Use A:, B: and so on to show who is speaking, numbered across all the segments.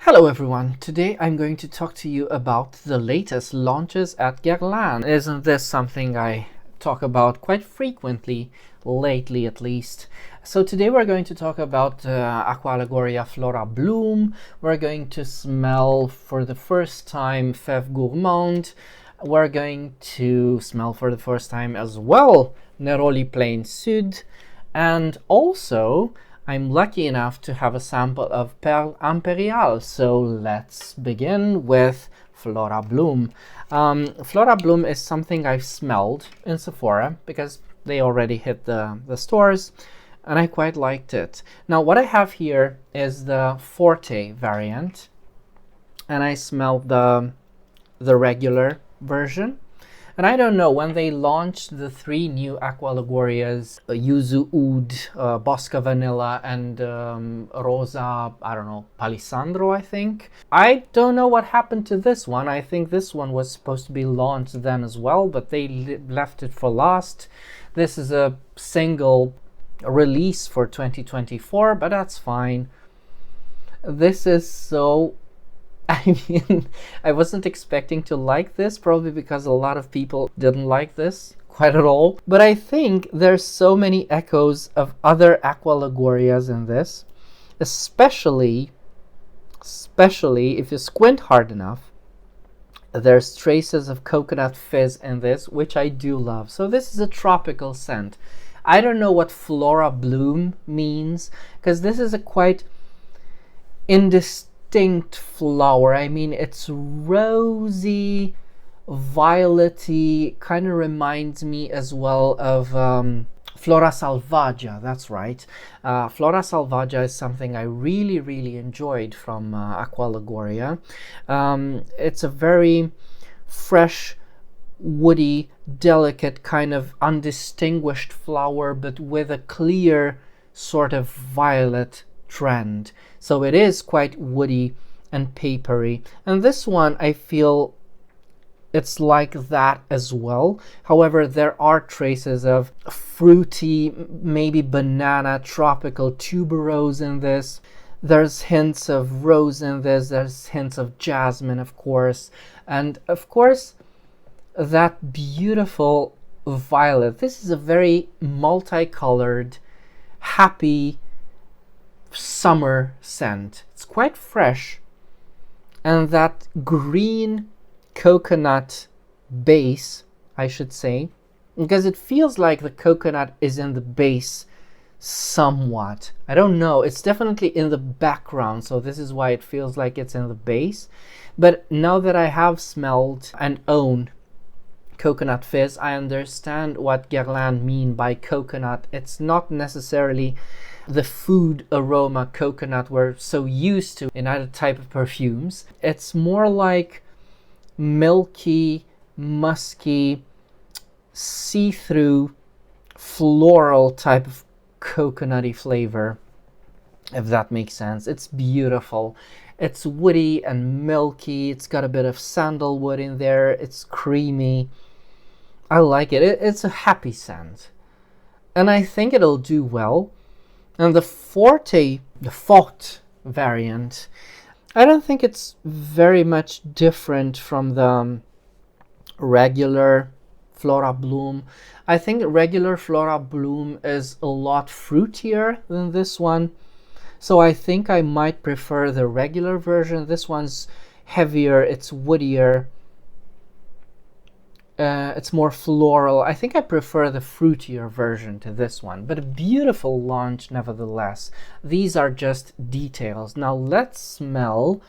A: Hello everyone, today I'm going to talk to you about the latest launches at Guerlain. Isn't this something I talk about quite frequently, lately at least? So today we're going to talk about Aqua, Allegoria, Florabloom. We're going to smell for the first time Fève Gourmande. We're going to smell for the first time as well Néroli Plein Sud, and also I'm lucky enough to have a sample of Perle Impériale, so let's begin with Florabloom. Florabloom is something I've smelled in Sephora because they already hit the stores, and I quite liked it. Now what I have here is the Forte variant, and I smelled the regular version. And I don't know, when they launched the three new Aqua Allegorias, Yuzu Oud, Bosca Vanilla, and Rosa, I don't know, Palisandro, I think. I don't know what happened to this one. I think this one was supposed to be launched then as well, but they left it for last. This is a single release for 2024, but that's fine. This is so... I mean, I wasn't expecting to like this, probably because a lot of people didn't like this quite at all. But I think there's so many echoes of other Aqua Allegorias in this, especially if you squint hard enough. There's traces of coconut fizz in this, which I do love. So this is a tropical scent. I don't know what Florabloom means, because this is a quite indistinct flower. I mean, it's rosy, violety, kind of reminds me as well of Flora Salvagia. That's right. Flora Salvagia is something I really enjoyed from Aqua Allegoria. It's a very fresh, woody, delicate, kind of undistinguished flower, but with a clear sort of violet trend. So it is quite woody and papery, and this one I feel it's like that as well. However, there are traces of fruity, maybe banana, tropical tuberose in this. There's hints of rose in this, there's hints of jasmine, of course, and of course that beautiful violet. This is a very multicolored, happy summer scent. It's quite fresh, and that green coconut base, I should say, because it feels like the coconut is in the base somewhat. I don't know, it's definitely in the background, so this is why it feels like it's in the base. But now that I have smelled and own coconut fizz, I understand what Guerlain mean by coconut. It's not necessarily the food aroma coconut we're so used to in other type of perfumes. It's more like milky, musky, see-through, floral type of coconutty flavor, if that makes sense. It's beautiful. It's woody and milky. It's got a bit of sandalwood in there. It's creamy. I like it. It's a happy scent, and I think it'll do well. And the Forte variant, I don't think it's very much different from the regular Florabloom. I think regular Florabloom is a lot fruitier than this one, so I think I might prefer the regular version. This one's heavier, it's woodier. It's more floral. I think I prefer the fruitier version to this one, but a beautiful launch nevertheless. These are just details. Now let's smell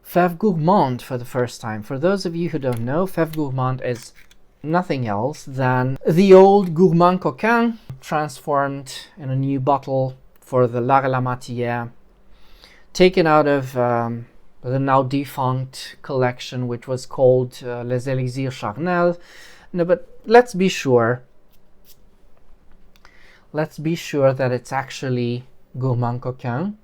A: Fève Gourmande for the first time. For those of you who don't know, Fève Gourmande is nothing else than the old Gourmand Coquin transformed in a new bottle for the La Matière, taken out of the now defunct collection, which was called Les Élixirs Charnels. No, but let's be sure that it's actually Gourmand Coquin,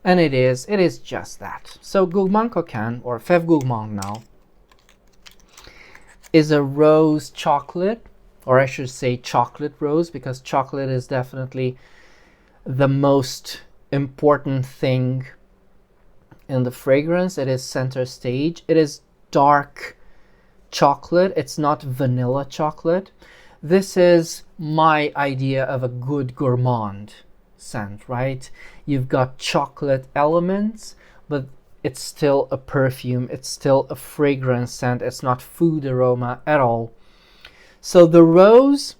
A: and it is just that. So Gourmand Coquin, or Fève Gourmande now, is a rose chocolate, or I should say chocolate rose, because chocolate is definitely the most important thing in the fragrance. It is center stage. It is dark chocolate. It's not vanilla chocolate. This is my idea of a good gourmand scent, right? You've got chocolate elements, but it's still a perfume. It's still a fragrance scent. It's not food aroma at all. So the rose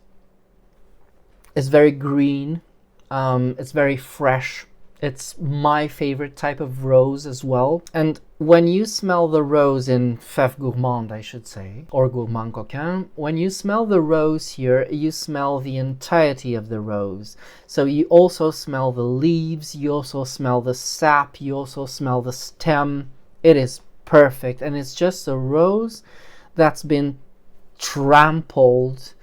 A: is very green. It's very fresh. It's my favorite type of rose as well. And when you smell the rose in Fève Gourmande, I should say, or Gourmand Coquin, when you smell the rose here, you smell the entirety of the rose. So you also smell the leaves, you also smell the sap, you also smell the stem. It is perfect. And it's just a rose that's been trampled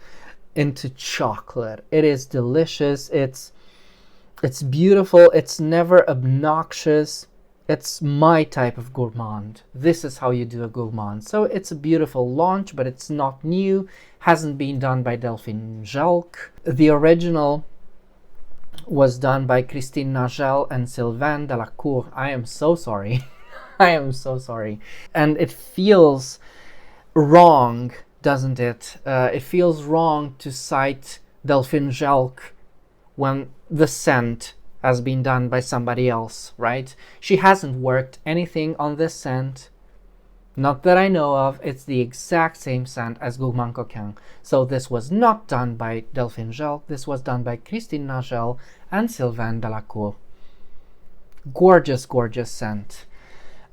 A: into chocolate. It is delicious. It's beautiful. It's never obnoxious. It's my type of gourmand. This is how you do a gourmand. So it's a beautiful launch, but it's not new. Hasn't been done by Delphine Jalk. The original was done by Christine Nagel and Sylvain Delacour. I am so sorry. I am so sorry. And it feels wrong, doesn't it? It feels wrong to cite Delphine Jalk when the scent has been done by somebody else, right? She hasn't worked anything on this scent, not that I know of. It's the exact same scent as Gourmand Coquin. So this was not done by Delphine Jalk. This was done by Christine Nagel and Sylvain Delacour. Gorgeous, gorgeous scent.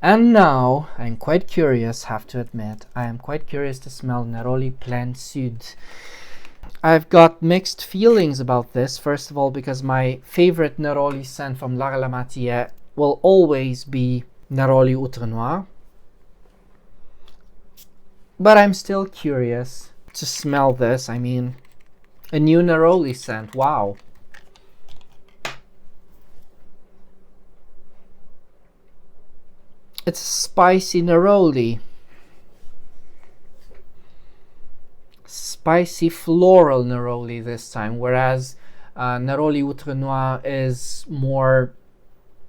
A: And now, I'm quite curious, have to admit, I am quite curious to smell Néroli Plein Sud. I've got mixed feelings about this. First of all, because my favorite Néroli scent from La Relamatière will always be Néroli Outre Noir. But I'm still curious to smell this. I mean, a new Néroli scent. Wow. It's spicy Néroli. Spicy floral Néroli this time, whereas Néroli Outre Noir is more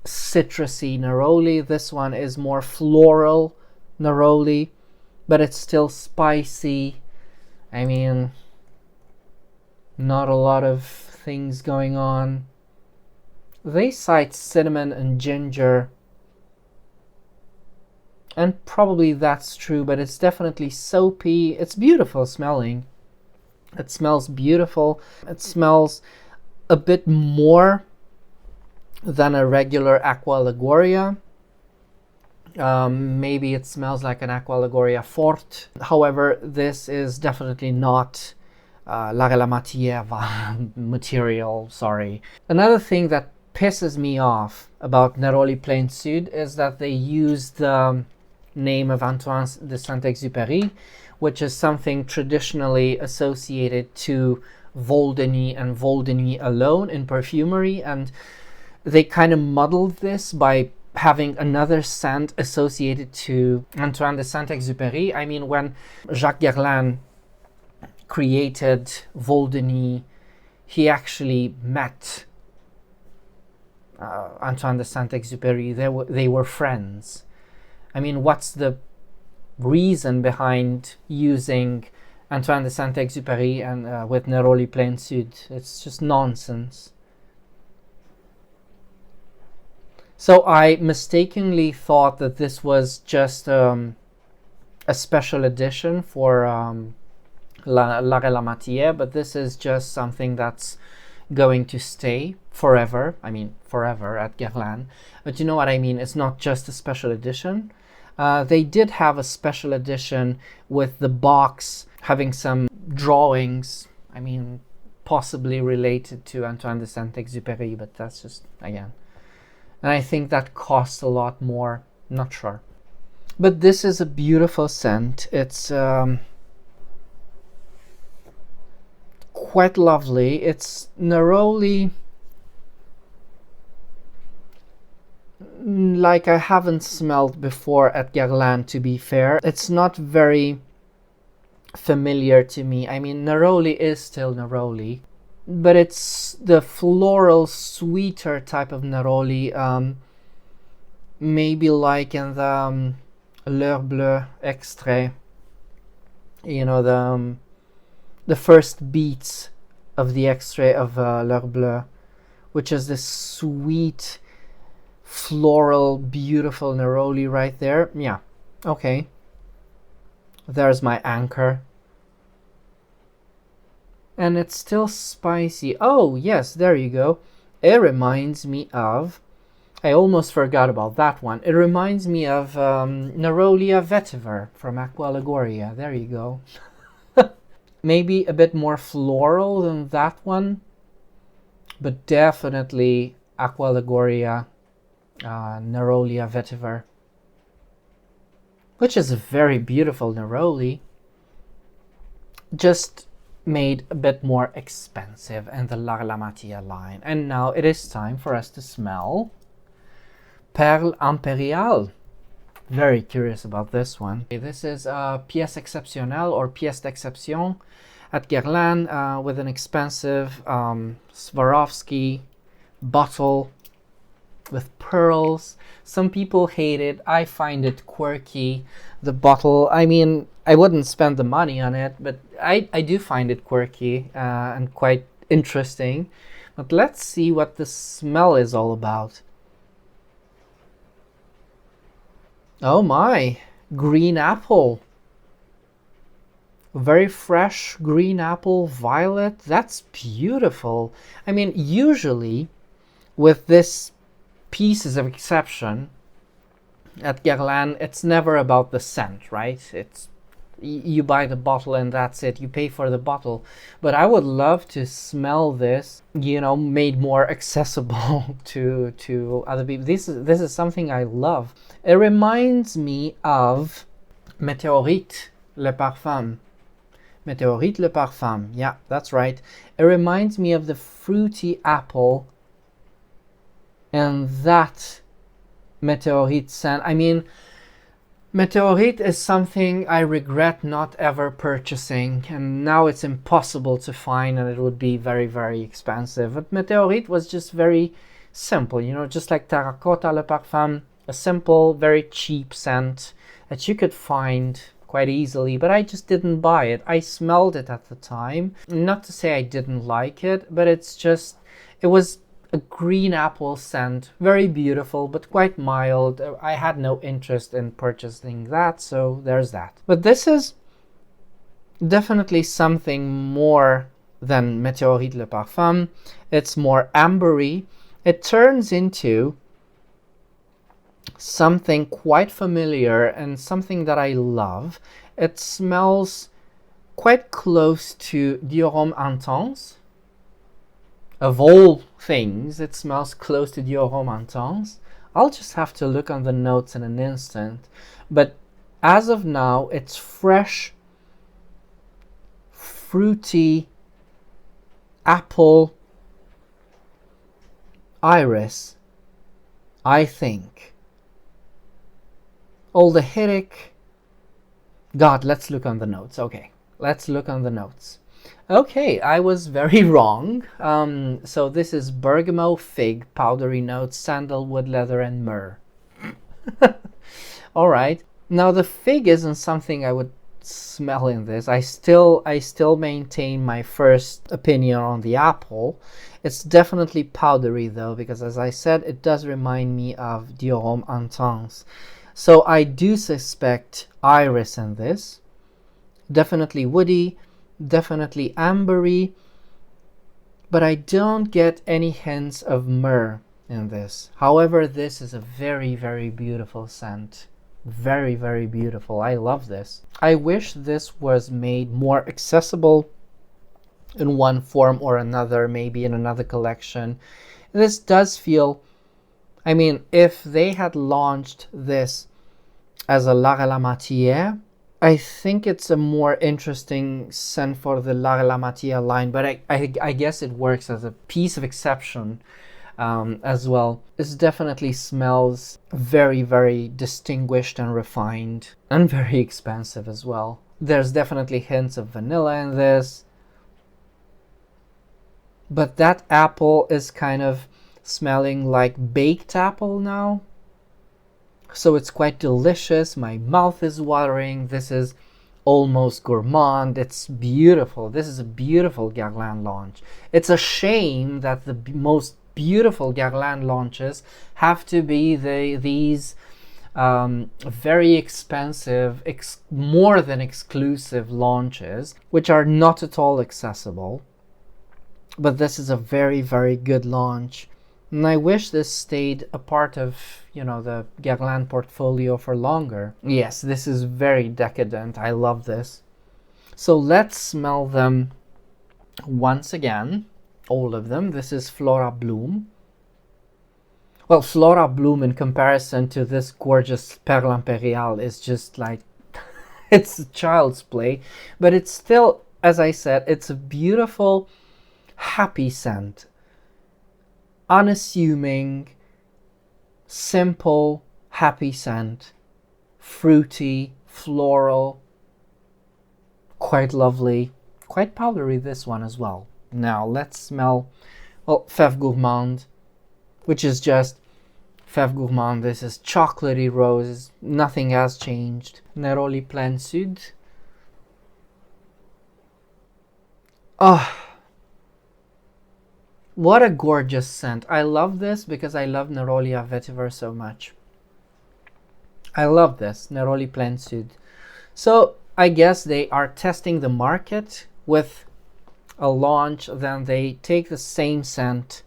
A: citrusy Néroli. This one is more floral Néroli, but it's still spicy. I mean, not a lot of things going on. They cite cinnamon and ginger, and probably that's true, but it's definitely soapy. It's beautiful smelling. It smells beautiful. It smells a bit more than a regular Aqua Allegoria. Maybe it smells like an Aqua Allegoria Forte. However, this is definitely not La Relamatière material, sorry. Another thing that pisses me off about Néroli Plein Sud is that they use the name of Antoine de Saint-Exupéry, which is something traditionally associated to Vol-de-Nuit and Vol-de-Nuit alone in perfumery, and they kind of muddled this by having another scent associated to Antoine de Saint-Exupéry. I mean, when Jacques Guerlain created Vol-de-Nuit, he actually met Antoine de Saint-Exupéry. They were friends. I mean, what's the reason behind using Antoine de Saint-Exupéry and with Néroli Plein Sud? It's just nonsense. So I mistakenly thought that this was just a special edition for La Relamatière, but this is just something that's going to stay forever. I mean, forever at Guerlain. But you know what I mean? It's not just a special edition. They did have a special edition with the box having some drawings, I mean, possibly related to Antoine de Saint-Exupéry, but that's just, again. And I think that costs a lot more, not sure. But this is a beautiful scent. It's quite lovely. It's Néroli like I haven't smelled before at Guerlain, to be fair. It's not very familiar to me. I mean, Néroli is still Néroli, but it's the floral, sweeter type of Néroli. maybe like in the L'Heure Bleue extrait, you know, the first beats of the extrait of L'Heure Bleue, which is this sweet, floral, beautiful neroli right there. Yeah, okay. There's my anchor. And it's still spicy. Oh, yes, there you go. It reminds me of... I almost forgot about that one. It reminds me of Néroli vetiver from Aqua Allegoria. There you go. Maybe a bit more floral than that one, but definitely Aqua Allegoria, Néroli vetiver, which is a very beautiful neroli, just made a bit more expensive in the Larlamatia line. And now it is time for us to smell Perle Impériale. Very curious about this one. This is a pièce exceptionnelle or pièce d'exception at Guerlain with an expensive Swarovski bottle with pearls. Some people hate it. I find it quirky. The bottle, I mean, I wouldn't spend the money on it, but I do find it quirky and quite interesting. But let's see what the smell is all about. Oh my, green apple. Very fresh green apple, violet. That's beautiful. I mean, usually with this pieces of exception at Guerlain, it's never about the scent, right? It's you buy the bottle and that's it. You pay for the bottle. But I would love to smell this, you know, made more accessible to other people. This is something I love. It reminds me of Météorite le Parfum. Météorite le Parfum. Yeah, that's right. It reminds me of the fruity apple and that Météorite scent. I mean, Météorite is something I regret not ever purchasing, and now it's impossible to find and it would be very, very expensive. But Météorite was just very simple, you know, just like Terracotta le Parfum, a simple, very cheap scent that you could find quite easily, but I just didn't buy it. I smelled it at the time. Not to say I didn't like it, but it's just, it was a green apple scent, very beautiful but quite mild. I had no interest in purchasing that, so there's that. But this is definitely something more than Météorite le Parfum. It's more ambery. It turns into something quite familiar and something that I love. It smells quite close to Diorome Intense. Of all things, it smells close to Diorome Intense. I'll just have to look on the notes in an instant. But as of now, it's fresh, fruity, apple, iris, I think. Aldehydic. God, let's look on the notes. Okay, let's look on the notes. Okay, I was very wrong. So this is bergamot, fig, powdery notes, sandalwood, leather, and myrrh. All right. Now the fig isn't something I would smell in this. I still maintain my first opinion on the apple. It's definitely powdery though, because as I said, it does remind me of Diorome Intense. So I do suspect iris in this. Definitely woody, definitely ambery, but I don't get any hints of myrrh in this. However, this is a very, very beautiful scent. Very, very beautiful. I love this. I wish this was made more accessible in one form or another, maybe in another collection. This does feel, I mean, if they had launched this as a Larlamatia, I think it's a more interesting scent for the Larlamatia line, but I guess it works as a piece of exception as well. This definitely smells very, very distinguished and refined and very expensive as well. There's definitely hints of vanilla in this, but that apple is kind of smelling like baked apple now. So it's quite delicious. My mouth is watering. This is almost gourmand. It's beautiful. This is a beautiful Guerlain launch. It's a shame that the most beautiful Guerlain launches have to be these very expensive, more than exclusive launches, which are not at all accessible. But this is a very, very good launch. And I wish this stayed a part of, the Guerlain portfolio for longer. Yes, this is very decadent. I love this. So let's smell them once again. All of them. This is Florabloom. Well, Florabloom in comparison to this gorgeous Perle Impériale is just like, it's child's play. But it's still, as I said, it's a beautiful, happy scent. Unassuming, simple, happy scent. Fruity, floral, quite lovely. Quite powdery, this one as well. Now let's smell, well, Fève Gourmande, which is just Fève Gourmande. This is chocolatey roses. Nothing has changed. Néroli Plein Sud. Oh, what a gorgeous scent. I love this because I love Néroli vetiver so much. I love this, Néroli Plein Sud. So I guess they are testing the market with a launch. Then they take the same scent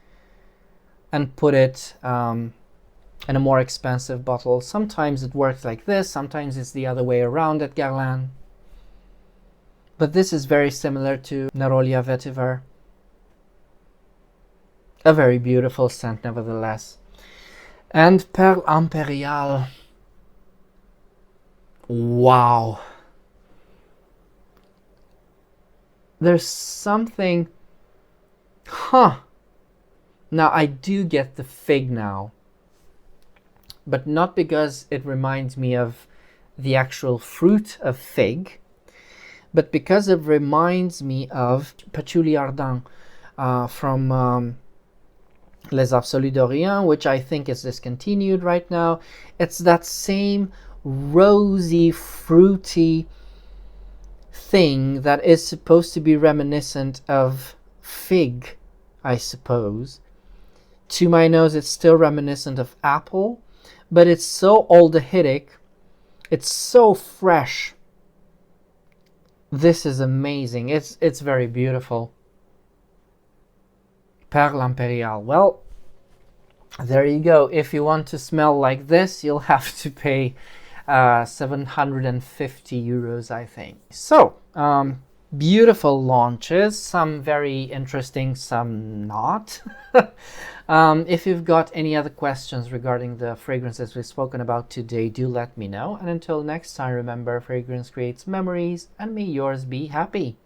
A: and put it in a more expensive bottle. Sometimes it works like this, sometimes it's the other way around at Guerlain. But this is very similar to Néroli vetiver. A very beautiful scent nevertheless. And Perle Impériale. Wow. There's something... Now I do get the fig now. But not because it reminds me of the actual fruit of fig, but because it reminds me of Patchouli Ardent from Les Absolus d'Orient, which I think is discontinued right now. It's that same rosy, fruity thing that is supposed to be reminiscent of fig, I suppose. To my nose, it's still reminiscent of apple, but it's so aldehydic. It's so fresh. This is amazing. It's very beautiful. Perle Impériale. Well, there you go. If you want to smell like this, you'll have to pay 750 euros, I think. So, beautiful launches, some very interesting, some not. If you've got any other questions regarding the fragrances we've spoken about today, do let me know. And until next time, remember, fragrance creates memories, and may yours be happy.